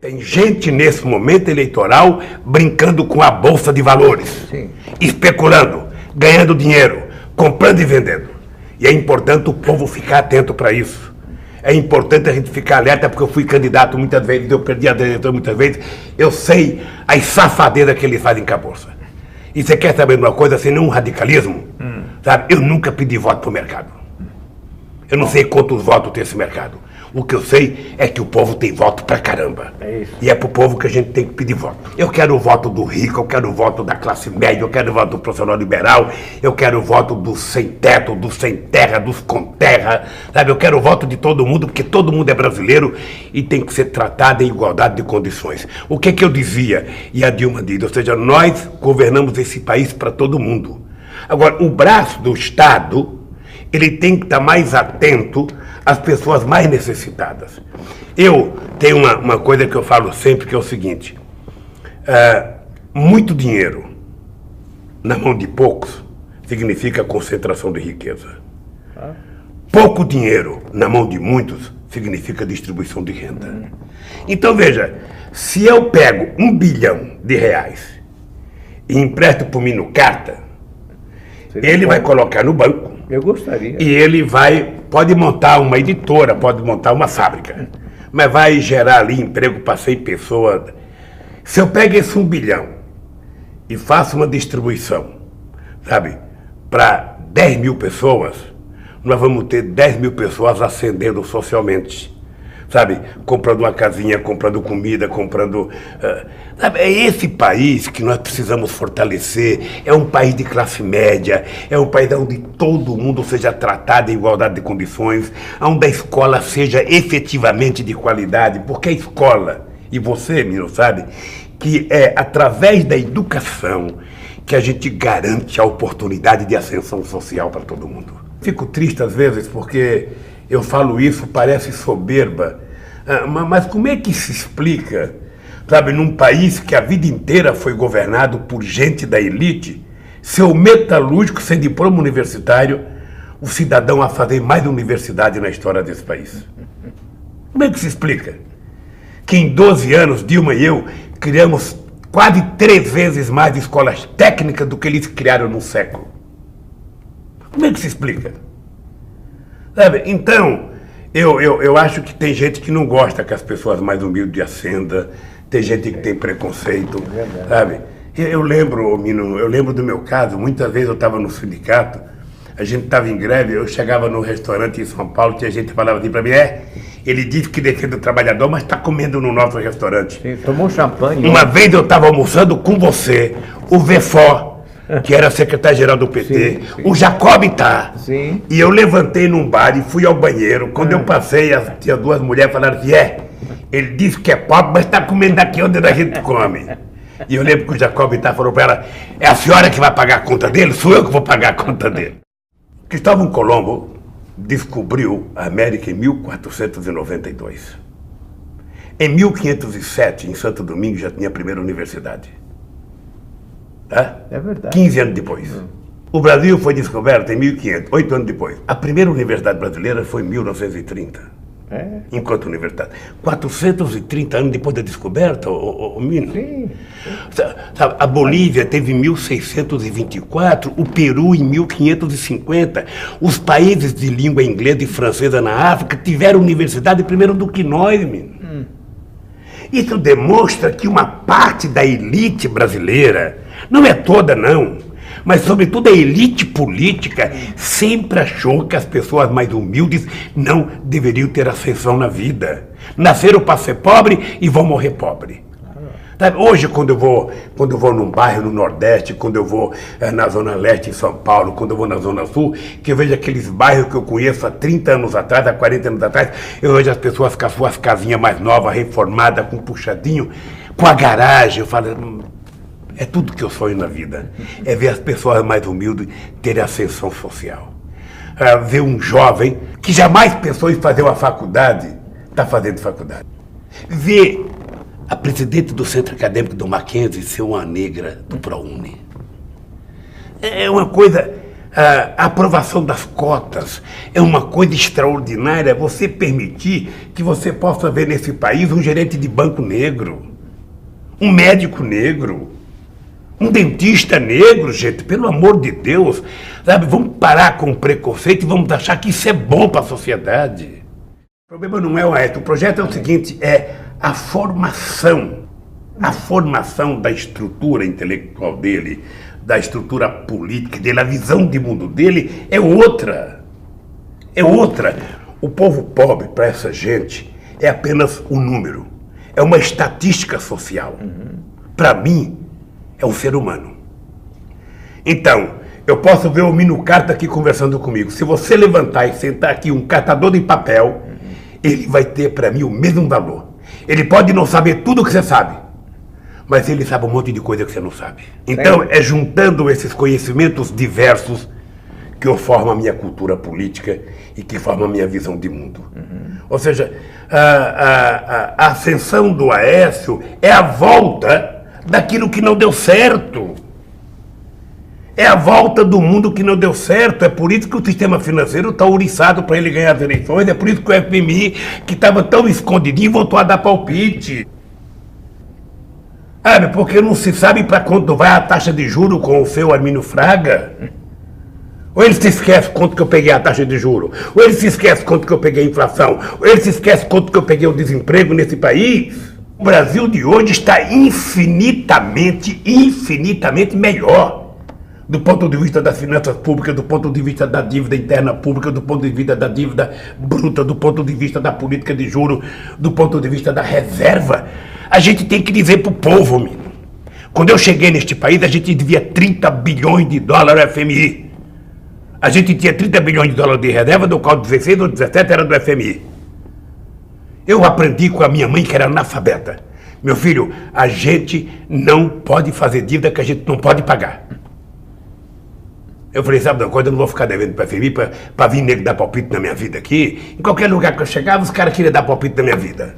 Tem gente nesse momento eleitoral brincando com a Bolsa de Valores, sim, especulando, ganhando dinheiro, comprando e vendendo. E é importante o povo ficar atento para isso. É importante a gente ficar alerta, porque eu fui candidato muitas vezes, eu perdi a eleição muitas vezes, eu sei as safadezas que eles fazem com a Bolsa. E você quer saber de uma coisa, sem nenhum radicalismo? Sabe? Eu nunca pedi voto para o mercado. Eu não sei quantos votos tem esse mercado. O que eu sei é que o povo tem voto pra caramba. É isso. E é pro povo que a gente tem que pedir voto. Eu quero o voto do rico, eu quero o voto da classe média, eu quero o voto do profissional liberal, eu quero o voto dos sem teto, dos sem terra, dos com terra, sabe? Eu quero o voto de todo mundo, porque todo mundo é brasileiro e tem que ser tratado em igualdade de condições. O que eu dizia? E a Dilma diz, ou seja, nós governamos esse país para todo mundo. Agora, o braço do Estado, ele tem que estar mais atento às pessoas mais necessitadas. Eu tenho uma coisa que eu falo sempre, que é o seguinte, muito dinheiro na mão de poucos significa concentração de riqueza. Pouco dinheiro na mão de muitos significa distribuição de renda. Então veja, se eu pego R$1 bilhão e empresto para o Mino Carta, ele vai colocar no banco. Eu gostaria. E ele pode montar uma editora, pode montar uma fábrica, mas vai gerar ali emprego para 100 pessoas. Se eu pego esse 1 bilhão e faço uma distribuição, sabe, para 10 mil pessoas, nós vamos ter 10 mil pessoas ascendendo socialmente. Sabe, comprando uma casinha, comprando comida, comprando... sabe, é esse país que nós precisamos fortalecer. É um país de classe média, é um país onde todo mundo seja tratado em igualdade de condições, onde a escola seja efetivamente de qualidade, porque a escola, e você, menino, sabe, que é através da educação que a gente garante a oportunidade de ascensão social para todo mundo. Fico triste às vezes porque... eu falo isso, parece soberba, mas como é que se explica, sabe, num país que a vida inteira foi governado por gente da elite, seu metalúrgico sem diploma universitário, o cidadão a fazer mais universidade na história desse país? Como é que se explica que em 12 anos, Dilma e eu, criamos quase 3 vezes mais escolas técnicas do que eles criaram num século? Como é que se explica? Sabe? Então, eu acho que tem gente que não gosta que as pessoas mais humildes ascendam, tem gente que tem preconceito, sabe? Eu lembro, Mino, eu lembro do meu caso, muitas vezes eu estava no sindicato, a gente estava em greve, eu chegava num restaurante em São Paulo, tinha gente que falava assim para mim, ele disse que defende o trabalhador, mas está comendo no nosso restaurante. Sim, tomou champanhe. Uma vez eu estava almoçando com você, o Vefó, que era secretário-geral do PT, sim. O Jacob tá. Sim. E eu levantei num bar e fui ao banheiro. Quando eu passei, tinha 2 mulheres falando assim, ele disse que é pobre, mas está comendo aqui onde a gente come. E eu lembro que o Jacob tá falou para ela, é a senhora que vai pagar a conta dele? Sou eu que vou pagar a conta dele. Cristóvão Colombo descobriu a América em 1492. Em 1507, em Santo Domingo, já tinha a primeira universidade. É verdade. 15 anos depois. O Brasil foi descoberto em 1500, 8 anos depois. A primeira universidade brasileira foi em 1930. Enquanto universidade. 430 anos depois da descoberta, o Mino. Sim. Sabe, a Bolívia teve em 1624, o Peru em 1550. Os países de língua inglesa e francesa na África tiveram universidade primeiro do que nós, Mino. Isso demonstra que uma parte da elite brasileira, não é toda não, mas sobretudo a elite política, sempre achou que as pessoas mais humildes não deveriam ter ascensão na vida. Nasceram para ser pobre e vão morrer pobre. Sabe, hoje, quando eu vou num bairro no Nordeste, quando eu vou na Zona Leste em São Paulo, quando eu vou na Zona Sul, que eu vejo aqueles bairros que eu conheço há 30 anos atrás, há 40 anos atrás, eu vejo as pessoas com as suas casinhas mais novas, reformadas, com puxadinho, com a garagem. Eu falo, é tudo que eu sonho na vida, é ver as pessoas mais humildes terem ascensão social. Ver um jovem que jamais pensou em fazer uma faculdade, está fazendo faculdade. Ver a presidente do Centro Acadêmico do Mackenzie ser uma negra do ProUni. É uma coisa, A aprovação das cotas é uma coisa extraordinária, você permitir que você possa ver nesse país um gerente de banco negro, um médico negro, um dentista negro, gente, pelo amor de Deus, sabe? Vamos parar com o preconceito e vamos achar que isso é bom para a sociedade. O problema não é o Aécio, o projeto é o seguinte, é a formação da estrutura intelectual dele, da estrutura política dele, a visão de mundo dele é outra. É outra. O povo pobre, para essa gente, é apenas um número. É uma estatística social. Para mim, é um ser humano. Então, eu posso ver o Mino Carta aqui conversando comigo. Se você levantar e sentar aqui um catador de papel, ele vai ter para mim o mesmo valor. Ele pode não saber tudo o que você sabe, mas ele sabe um monte de coisa que você não sabe. Então, é juntando esses conhecimentos diversos que eu formo a minha cultura política e que forma a minha visão de mundo. Ou seja, a ascensão do Aécio é a volta daquilo que não deu certo. É a volta do mundo que não deu certo. É por isso que o sistema financeiro está ouriçado para ele ganhar as eleições. É por isso que o FMI, que estava tão escondidinho, voltou a dar palpite. Porque não se sabe para quanto vai a taxa de juros com o seu Armínio Fraga. Ou ele se esquece quanto que eu peguei a taxa de juros, ou ele se esquece quanto que eu peguei a inflação, ou ele se esquece quanto que eu peguei o desemprego nesse país. O Brasil de hoje está infinitamente melhor. Do ponto de vista das finanças públicas, do ponto de vista da dívida interna pública, do ponto de vista da dívida bruta, do ponto de vista da política de juros, do ponto de vista da reserva. A gente tem que dizer para o povo, menino. Quando eu cheguei neste país, a gente devia 30 bilhões de dólares ao FMI. A gente tinha 30 bilhões de dólares de reserva, do qual 16 ou 17 era do FMI. Eu aprendi com a minha mãe, que era analfabeta. Meu filho, a gente não pode fazer dívida que a gente não pode pagar. Eu falei, sabe uma coisa, eu não vou ficar devendo para a FMI para vir nego dar palpite na minha vida aqui. Em qualquer lugar que eu chegava, os caras queriam dar palpite na minha vida.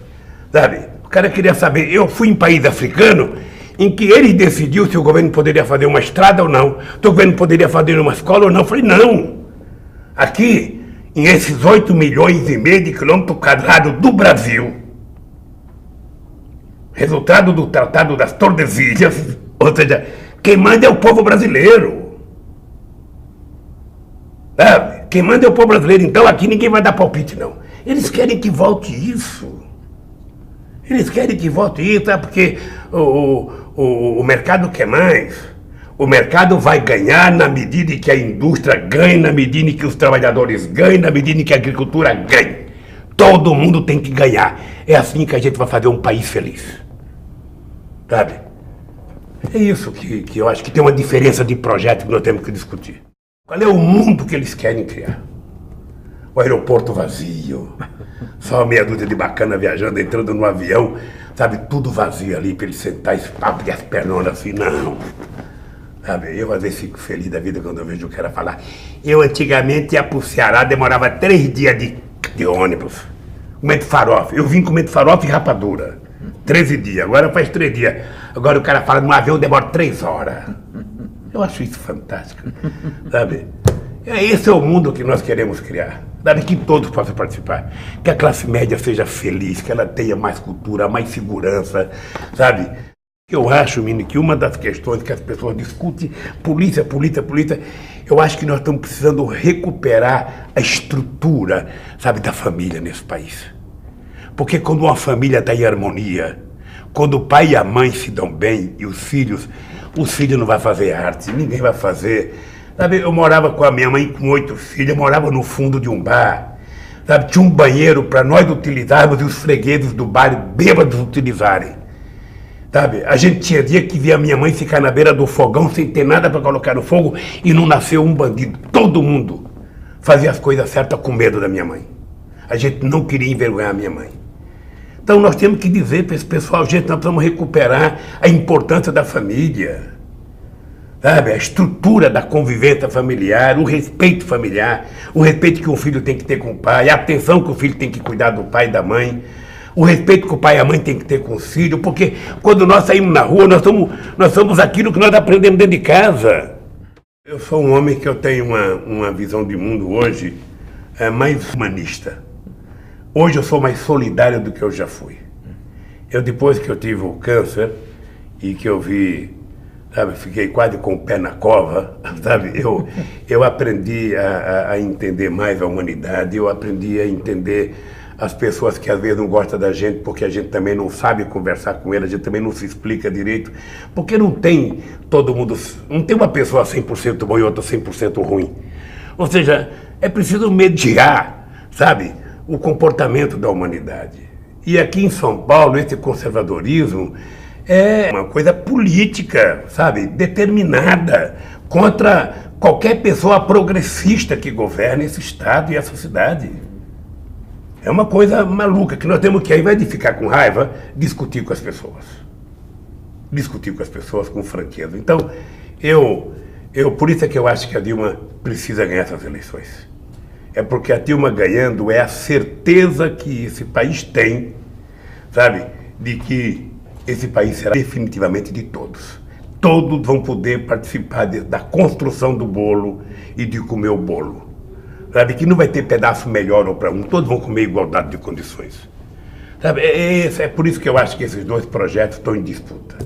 Sabe? O cara queria saber. Eu fui em país africano em que ele decidiu se o governo poderia fazer uma estrada ou não, se o governo poderia fazer uma escola ou não. Eu falei, não. Aqui, em esses 8 milhões e meio de quilômetros quadrados do Brasil, resultado do Tratado das Tordesilhas, ou seja, quem manda é o povo brasileiro. Sabe? Quem manda é o povo brasileiro. Então aqui ninguém vai dar palpite, não. Eles querem que volte isso. Eles querem que volte isso, sabe? Porque o mercado quer mais. O mercado vai ganhar na medida em que a indústria ganha, na medida em que os trabalhadores ganham, na medida em que a agricultura ganha. Todo mundo tem que ganhar. É assim que a gente vai fazer um país feliz. Sabe? É isso que eu acho que tem uma diferença de projeto que nós temos que discutir. Qual é o mundo que eles querem criar? O aeroporto vazio, só meia dúzia de bacana viajando, entrando no avião, sabe, tudo vazio ali, para ele sentar e abrir as pernonas assim, não. Sabe, eu às vezes fico feliz da vida quando eu vejo o cara falar. Eu antigamente ia pro Ceará, demorava 3 dias de ônibus, comendo farofa. Eu vim comendo farofa e rapadura, 13 dias, agora faz 3 dias. Agora o cara fala, no avião demora 3 horas. Eu acho isso fantástico, sabe? Esse é o mundo que nós queremos criar, sabe? Que todos possam participar, que a classe média seja feliz, que ela tenha mais cultura, mais segurança, sabe? Eu acho, menino, que uma das questões que as pessoas discutem, polícia, eu acho que nós estamos precisando recuperar a estrutura, sabe, da família nesse país. Porque quando uma família está em harmonia, quando o pai e a mãe se dão bem e os filhos não vão fazer arte, ninguém vai fazer. Sabe, eu morava com a minha mãe com 8 filhos, eu morava no fundo de um bar. Sabe, tinha um banheiro para nós utilizarmos e os fregueses do bar bêbados utilizarem. Sabe, a gente tinha dia que via a minha mãe ficar na beira do fogão sem ter nada para colocar no fogo e não nasceu um bandido. Todo mundo fazia as coisas certas com medo da minha mãe. A gente não queria envergonhar a minha mãe. Então nós temos que dizer para esse pessoal, gente, nós precisamos recuperar a importância da família, sabe? A estrutura da convivência familiar, o respeito familiar, o respeito que o filho tem que ter com o pai, a atenção que o filho tem que cuidar do pai e da mãe, o respeito que o pai e a mãe tem que ter com os filhos, porque quando nós saímos na rua, nós somos aquilo que nós aprendemos dentro de casa. Eu sou um homem que eu tenho uma visão de mundo hoje mais humanista. Hoje eu sou mais solidário do que eu já fui. Depois que eu tive o câncer e que eu vi, sabe, fiquei quase com o pé na cova, sabe, eu aprendi a entender mais a humanidade, eu aprendi a entender as pessoas que às vezes não gostam da gente porque a gente também não sabe conversar com elas, a gente também não se explica direito, porque não tem todo mundo, não tem uma pessoa 100% boa e outra 100% ruim. Ou seja, é preciso mediar, sabe, o comportamento da humanidade. E aqui em São Paulo, esse conservadorismo é uma coisa política, sabe, determinada contra qualquer pessoa progressista que governe esse estado e essa cidade. É uma coisa maluca que nós temos que, ao invés de ficar com raiva, discutir com as pessoas. Discutir com as pessoas com franqueza. Então, por isso é que eu acho que a Dilma precisa ganhar essas eleições. É porque a Dilma ganhando é a certeza que esse país tem, sabe, de que esse país será definitivamente de todos. Todos vão poder participar da construção do bolo e de comer o bolo. Sabe, que não vai ter pedaço melhor ou para um, todos vão comer igualdade de condições. Sabe, é por isso que eu acho que esses dois projetos estão em disputa.